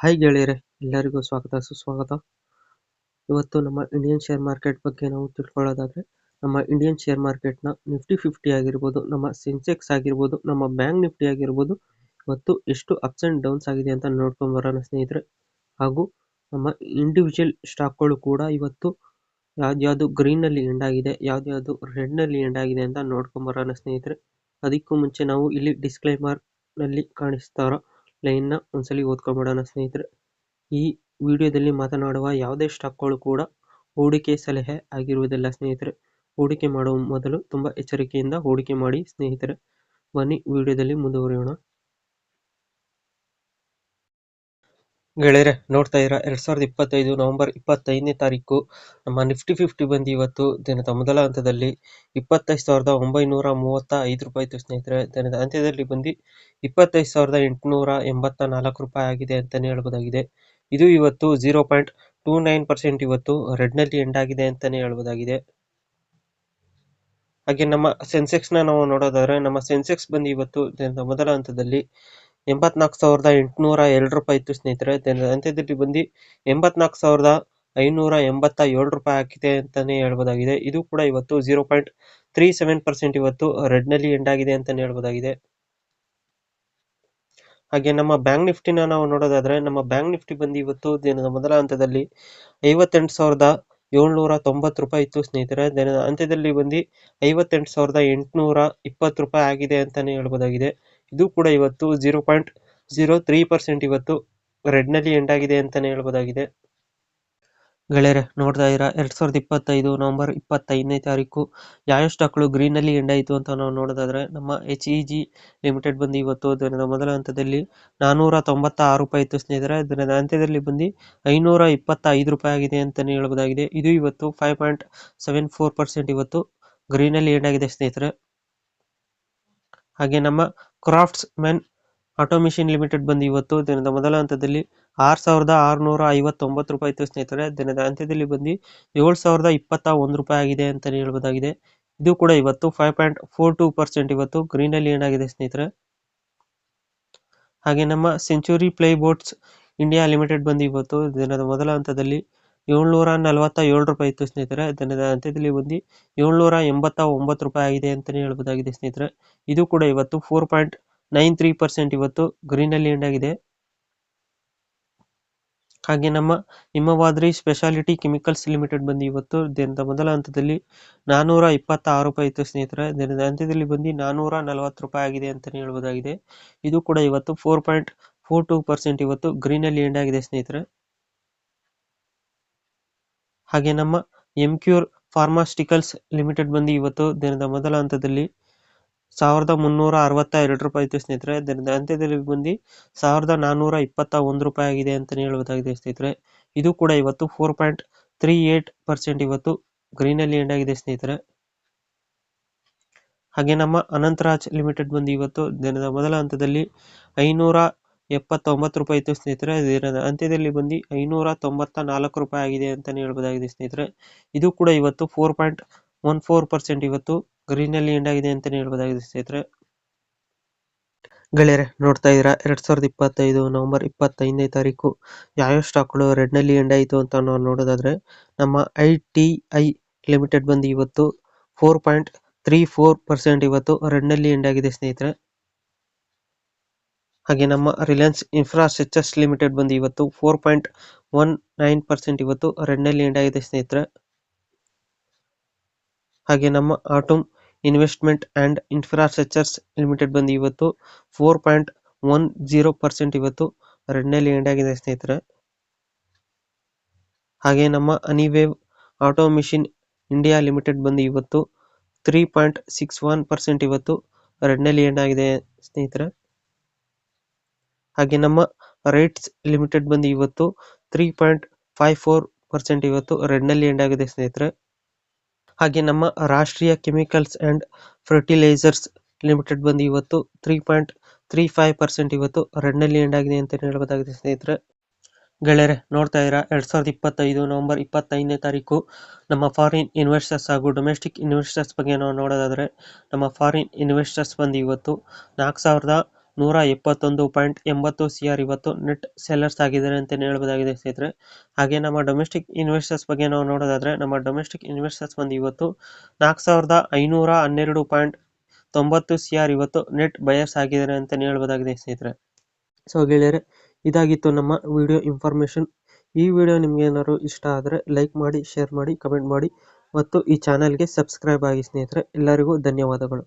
Hi ಗೆಳೆಯರೆ, ಎಲ್ಲರಿಗೂ ಸ್ವಾಗತ ಸುಸ್ವಾಗತ. ಇವತ್ತು ನಮ್ಮ ಇಂಡಿಯನ್ ಶೇರ್ ಮಾರ್ಕೆಟ್ ಬಗ್ಗೆ ನಾವು ತಿಳ್ಕೊಳ್ಳೋದಾದ್ರೆ, ನಮ್ಮ ಇಂಡಿಯನ್ ಶೇರ್ ಮಾರ್ಕೆಟ್ನ ನಿಫ್ಟಿ 50 ಆಗಿರ್ಬೋದು, ನಮ್ಮ ಸೆನ್ಸೆಕ್ಸ್ ಆಗಿರ್ಬೋದು, ನಮ್ಮ ಬ್ಯಾಂಕ್ ನಿಫ್ಟಿ ಆಗಿರ್ಬೋದು, ಇವತ್ತು ಎಷ್ಟು ಅಪ್ಸ್ ಅಂಡ್ ಡೌನ್ಸ್ ಆಗಿದೆ ಅಂತ ನೋಡ್ಕೊಂಡು ಬರೋಣ ಸ್ನೇಹಿತರೆ. ಹಾಗೂ ನಮ್ಮ ಇಂಡಿವಿಜುವಲ್ ಸ್ಟಾಕ್ಗಳು ಕೂಡ ಇವತ್ತು ಯಾವ್ದ್ಯಾವ್ದು ಗ್ರೀನಲ್ಲಿ ಎಂಡ್ ಆಗಿದೆ, ಯಾವ್ದ್ಯಾವ್ದು ರೆಡ್ನಲ್ಲಿ ಎಂಡ್ ಆಗಿದೆ ಅಂತ ನೋಡ್ಕೊಂಡು ಬರೋಣ ಸ್ನೇಹಿತರೆ. ಅದಕ್ಕೂ ಮುಂಚೆ ನಾವು ಇಲ್ಲಿ ಡಿಸ್ಕ್ಲೈಮರ್ ನಲ್ಲಿ ಕಾಣಿಸ್ತಾರೋ ಲೈನ್ನ ಒಂದ್ಸಲಿ ಓದ್ಕೊಂಡ್ಬಿಡೋಣ ಸ್ನೇಹಿತರೆ. ಈ ವಿಡಿಯೋದಲ್ಲಿ ಮಾತನಾಡುವ ಯಾವುದೇ ಸ್ಟಾಕ್ಗಳು ಕೂಡ ಹೂಡಿಕೆ ಸಲಹೆ ಆಗಿರುವುದಿಲ್ಲ ಸ್ನೇಹಿತರೆ. ಹೂಡಿಕೆ ಮಾಡುವ ಮೊದಲು ತುಂಬಾ ಎಚ್ಚರಿಕೆಯಿಂದ ಹೂಡಿಕೆ ಮಾಡಿ ಸ್ನೇಹಿತರೆ. ಬನ್ನಿ ವಿಡಿಯೋದಲ್ಲಿ ಮುಂದುವರಿಯೋಣ. ಗೆಳೆಯರೆ, ನೋಡ್ತಾ ಇರ 2025 ನವೆಂಬರ್ 25ನೇ ತಾರೀಕು ನಮ್ಮ ನಿಫ್ಟಿ 50 ಬಂದು ಇವತ್ತು ದಿನದ ಮೊದಲ ಹಂತದಲ್ಲಿ 25,935 ರೂಪಾಯಿ ಇತ್ತು ಸ್ನೇಹಿತರೆ. ದಿನದ ಅಂತ್ಯದಲ್ಲಿ ಬಂದು 25,884 ರೂಪಾಯಿ ಆಗಿದೆ ಅಂತಾನೆ ಹೇಳ್ಬೋದಾಗಿದೆ. ಇದು ಇವತ್ತು 0.29% ಇವತ್ತು ರೆಡ್ನಲ್ಲಿ ಎಂಡ್ ಆಗಿದೆ ಅಂತಾನೆ ಹೇಳ್ಬೋದಾಗಿದೆ. ಹಾಗೆ ನಮ್ಮ ಸೆನ್ಸೆಕ್ಸ್ ನಾವು ನೋಡೋದಾದ್ರೆ, ನಮ್ಮ ಸೆನ್ಸೆಕ್ಸ್ ಬಂದು ಇವತ್ತು ದಿನದ ಮೊದಲ ಹಂತದಲ್ಲಿ 84,802 ರೂಪಾಯಿ ಇತ್ತು ಸ್ನೇಹಿತರೆ. ದಿನದ ಅಂತ್ಯದಲ್ಲಿ ಬಂದು 84,587 ರೂಪಾಯಿ ಆಗಿದೆ ಅಂತಾನೆ ಹೇಳ್ಬೋದಾಗಿದೆ. ಇದು ಕೂಡ ಇವತ್ತು 0.37% ಇವತ್ತು ರೆಡ್ನಲ್ಲಿ ಎಂಡ್ ಆಗಿದೆ ಅಂತಾನೆ ಹೇಳ್ಬೋದಾಗಿದೆ. ಹಾಗೆ ನಮ್ಮ ಬ್ಯಾಂಕ್ ನಿಫ್ಟಿನ ನಾವು ನೋಡೋದಾದ್ರೆ, ನಮ್ಮ ಬ್ಯಾಂಕ್ ನಿಫ್ಟಿ ಬಂದು ಇವತ್ತು ದಿನದ ಮೊದಲ ಹಂತದಲ್ಲಿ 58,790 ರೂಪಾಯಿ ಇತ್ತು ಸ್ನೇಹಿತರೆ. ದಿನದ ಅಂತ್ಯದಲ್ಲಿ ಬಂದು 58,820 ರೂಪಾಯಿ ಆಗಿದೆ ಅಂತಾನೆ ಹೇಳ್ಬೋದಾಗಿದೆ. ಇದು ಕೂಡ ಇವತ್ತು 0.03% ಇವತ್ತು ರೆಡ್ನಲ್ಲಿ ಎಂಡ್ ಆಗಿದೆ ಅಂತಾನೆ ಹೇಳ್ಬೋದಾಗಿದೆ. ಗೆಳೆಯರೆ, ನೋಡ್ತಾ ಇರ 2025 ನವೆಂಬರ್ 25ನೇ ತಾರೀಕು ಯಾವ ಸ್ಟಾಕ್ಗಳು ಗ್ರೀನಲ್ಲಿ ಎಂಡ್ ಆಯಿತು ಅಂತ ನಾವು ನೋಡೋದಾದ್ರೆ, ನಮ್ಮ HEG ಲಿಮಿಟೆಡ್ ಬಂದು ಇವತ್ತು ದಿನದ ಮೊದಲ ಹಂತದಲ್ಲಿ 496 ರೂಪಾಯಿ ಇತ್ತು ಸ್ನೇಹಿತರೆ. ದಿನದ ಅಂತ್ಯದಲ್ಲಿ ಬಂದು 525 ರೂಪಾಯಿ ಆಗಿದೆ ಅಂತಾನೆ ಹೇಳ್ಬೋದಾಗಿದೆ. ಇದು ಇವತ್ತು 5.74% ಇವತ್ತು ಗ್ರೀನಲ್ಲಿ ಎಂಡ್ ಆಗಿದೆ ಸ್ನೇಹಿತರೆ. ಹಾಗೆ ನಮ್ಮ ಕ್ರಾಫ್ಟ್ಸ್ ಮೆನ್ ಆಟೋಮೇಷನ್ ಲಿಮಿಟೆಡ್ ಬಂದು ಇವತ್ತು ದಿನದ ಮೊದಲ ಹಂತದಲ್ಲಿ 6,659 ರೂಪಾಯಿ ಇತ್ತು ಸ್ನೇಹಿತರೆ. ದಿನದ ಅಂತ್ಯದಲ್ಲಿ ಬಂದು 7,021 ರೂಪಾಯಿ ಆಗಿದೆ ಅಂತಾನೆ ಹೇಳ್ಬೋದಾಗಿದೆ. ಇದು ಕೂಡ ಇವತ್ತು 5.42% ಇವತ್ತು ಗ್ರೀನಲ್ಲಿ ಎಂಡ್ ಆಗಿದೆ ಸ್ನೇಹಿತರೆ. ಹಾಗೆ ನಮ್ಮ ಸೆಂಚುರಿ ಪ್ಲೈ ಬೋರ್ಡ್ಸ್ ಇಂಡಿಯಾ ಲಿಮಿಟೆಡ್ ಬಂದು ಇವತ್ತು ದಿನದ ಮೊದಲ ಹಂತದಲ್ಲಿ 747 ರೂಪಾಯಿ ಇತ್ತು ಸ್ನೇಹಿತರೆ. ದಿನದ ಅಂತ್ಯದಲ್ಲಿ ಬಂದು 789 ರೂಪಾಯಿ ಆಗಿದೆ ಅಂತಾನೆ ಹೇಳ್ಬೋದಾಗಿದೆ ಸ್ನೇಹಿತರೆ. ಇದು ಕೂಡ ಇವತ್ತು 4.93% ಇವತ್ತು ಗ್ರೀನಲ್ಲಿ ಎಂಡ್ ಆಗಿದೆ. ಹಾಗೆ ನಮ್ಮ ಹಿಮವಾದ್ರಿ ಸ್ಪೆಷಾಲಿಟಿ ಕೆಮಿಕಲ್ಸ್ ಲಿಮಿಟೆಡ್ ಬಂದು ಇವತ್ತು ದಿನದ ಮೊದಲ ಹಂತದಲ್ಲಿ 426 ರೂಪಾಯಿ ಇತ್ತು ಸ್ನೇಹಿತರೆ. ದಿನದ ಅಂತ್ಯದಲ್ಲಿ ಬಂದು 440 ರೂಪಾಯಿ ಆಗಿದೆ ಅಂತಾನೆ ಹೇಳ್ಬೋದಾಗಿದೆ. ಇದು ಕೂಡ ಇವತ್ತು 4.42% ಇವತ್ತು ಗ್ರೀನಲ್ಲಿ ಎಂಡ್ ಆಗಿದೆ ಸ್ನೇಹಿತರೆ. ಹಾಗೆ ನಮ್ಮ ಎಂಕ್ಯೂರ್ ಫಾರ್ಮಾಸ್ಟಿಕಲ್ಸ್ ಲಿಮಿಟೆಡ್ ಬಂದು ಇವತ್ತು ದಿನದ ಮೊದಲ ಹಂತದಲ್ಲಿ 1,362 ರೂಪಾಯಿ ಇತ್ತು ಸ್ನೇಹಿತರೆ. ದಿನದ ಅಂತ್ಯದಲ್ಲಿ ಬಂದು 1,421 ರೂಪಾಯಿ ಆಗಿದೆ ಅಂತಾನೆ ಹೇಳ್ಬೋದಾಗಿದೆ ಸ್ನೇಹಿತರೆ. ಇದು ಕೂಡ ಇವತ್ತು 4.38% ಇವತ್ತು ಗ್ರೀನಲ್ಲಿ ಎಂಡ್ ಆಗಿದೆ ಸ್ನೇಹಿತರೆ. ಹಾಗೆ ನಮ್ಮ ಅನಂತರಾಜ್ ಲಿಮಿಟೆಡ್ ಬಂದು ಇವತ್ತು ದಿನದ ಮೊದಲ ಹಂತದಲ್ಲಿ 579 ರೂಪಾಯಿ ಇತ್ತು ಸ್ನೇಹಿತರೆ. ದಿನದ ಅಂತ್ಯದಲ್ಲಿ ಬಂದು 594 ರೂಪಾಯಿ ಆಗಿದೆ ಅಂತಾನೆ ಹೇಳ್ಬೋದಾಗಿದೆ ಸ್ನೇಹಿತರೆ. ಇದು ಕೂಡ ಇವತ್ತು 4.14% ಇವತ್ತು ಗ್ರೀನಲ್ಲಿ ಎಂಡ್ ಆಗಿದೆ ಅಂತಾನೆ ಹೇಳ್ಬೋದಾಗಿದೆ ಸ್ನೇಹಿತರೆ. ಗೆಳೆಯರೆ, ನೋಡ್ತಾ ಇದ್ದೀರಾ 2025 ನವೆಂಬರ್ 25ನೇ ತಾರೀಕು ಯಾವ ಸ್ಟಾಕ್ಗಳು ರೆಡ್ನಲ್ಲಿ ಎಂಡ್ ಆಯಿತು ಅಂತ ನಾವು ನೋಡೋದಾದ್ರೆ, ನಮ್ಮ ITI ಲಿಮಿಟೆಡ್ ಬಂದು ಇವತ್ತು 4.34% ಇವತ್ತು ರೆಡ್ನಲ್ಲಿ ಎಂಡ್ ಆಗಿದೆ ಸ್ನೇಹಿತರೆ. ಹಾಗೆ ನಮ್ಮ ರಿಲಯನ್ಸ್ ಇನ್ಫ್ರಾಸ್ಟ್ರಕ್ಚರ್ಸ್ ಲಿಮಿಟೆಡ್ ಬಂದು ಇವತ್ತು 4.19% ಇವತ್ತು ರೆಡ್ನಲ್ಲಿ ಎಂಡ್ ಆಗಿದೆ ಸ್ನೇಹಿತರೆ. ಹಾಗೆ ನಮ್ಮ atom investment and infrastructures limited ಬಂದು ಇವತ್ತು 4.10% ಇವತ್ತು ರೆಡ್ನಲ್ಲಿ ಎಂಡ್ ಆಗಿದೆ ಸ್ನೇಹಿತರೆ. ಹಾಗೆ ನಮ್ಮ ಅನಿವೇವ್ ಆಟೋಮೇಷನ್ ಇಂಡಿಯಾ ಲಿಮಿಟೆಡ್ ಬಂದು ಇವತ್ತು 3.61% ಇವತ್ತು ರೆಡ್ನಲ್ಲಿ ಎಂಡ್ ಆಗಿದೆ ಸ್ನೇಹಿತರೆ. ಹಾಗೆ ನಮ್ಮ ರೈಟ್ಸ್ ಲಿಮಿಟೆಡ್ ಬಂದು ಇವತ್ತು 3.54% ಇವತ್ತು ರೆಡ್ನಲ್ಲಿ ಎಂಡ್ ಆಗಿದೆ ಸ್ನೇಹಿತರೆ. ಹಾಗೆ ನಮ್ಮ ರಾಷ್ಟ್ರೀಯ ಕೆಮಿಕಲ್ಸ್ ಅಂಡ್ ಫರ್ಟಿಲೈಸರ್ಸ್ ಲಿಮಿಟೆಡ್ ಬಂದು ಇವತ್ತು 3.35% ಇವತ್ತು ರೆಡ್ನಲ್ಲಿ ಎಂಡ್ ಆಗಿದೆ ಅಂತ ಹೇಳ್ಬೋದಾಗಿದೆ ಸ್ನೇಹಿತರೆ. ಗೆಳೆಯರೆ, ನೋಡ್ತಾ ಇರ 2025 ನವೆಂಬರ್ 25ನೇ ತಾರೀಕು ನಮ್ಮ ಫಾರಿನ್ ಇನ್ವೆಸ್ಟರ್ಸ್ ಹಾಗೂ ಡೊಮೆಸ್ಟಿಕ್ ಇನ್ವೆಸ್ಟರ್ಸ್ ಬಗ್ಗೆ ನಾವು ನೋಡೋದಾದ್ರೆ, ನಮ್ಮ ಫಾರಿನ್ ಇನ್ವೆಸ್ಟರ್ಸ್ ಬಂದು ಇವತ್ತು 171.80 CR ಇವತ್ತು ನೆಟ್ ಸೆಲ್ಲರ್ಸ್ ಆಗಿದ್ದಾರೆ ಅಂತ ಹೇಳ್ಬೋದಾಗಿದೆ ಸ್ನೇಹಿತರೆ. ಹಾಗೆ ನಮ್ಮ ಡೊಮೆಸ್ಟಿಕ್ ಇನ್ವೆಸ್ಟರ್ಸ್ ಬಗ್ಗೆ ನಾವು ನೋಡೋದಾದ್ರೆ ನಮ್ಮ ಡೊಮೆಸ್ಟಿಕ್ ಇನ್ವೆಸ್ಟರ್ಸ್ ಬಂದು ಇವತ್ತು 4512.90 CR ಇವತ್ತು ನೆಟ್ ಬಯರ್ಸ್ ಆಗಿದ್ದಾರೆ ಅಂತ ಹೇಳ್ಬೋದಾಗಿದೆ ಸ್ನೇಹಿತರೆ. ಸೊ ಗೆಳೆಯರೆ, ಇದಾಗಿತ್ತು ನಮ್ಮ ವಿಡಿಯೋ ಇನ್ಫಾರ್ಮೇಷನ್. ಈ ವಿಡಿಯೋ ನಿಮ್ಗೆ ಏನಾದ್ರು ಇಷ್ಟ ಆದರೆ ಲೈಕ್ ಮಾಡಿ, ಶೇರ್ ಮಾಡಿ, ಕಮೆಂಟ್ ಮಾಡಿ ಮತ್ತು ಈ ಚಾನಲ್ಗೆ ಸಬ್ಸ್ಕ್ರೈಬ್ ಆಗಿ ಸ್ನೇಹಿತರೆ. ಎಲ್ಲರಿಗೂ ಧನ್ಯವಾದಗಳು.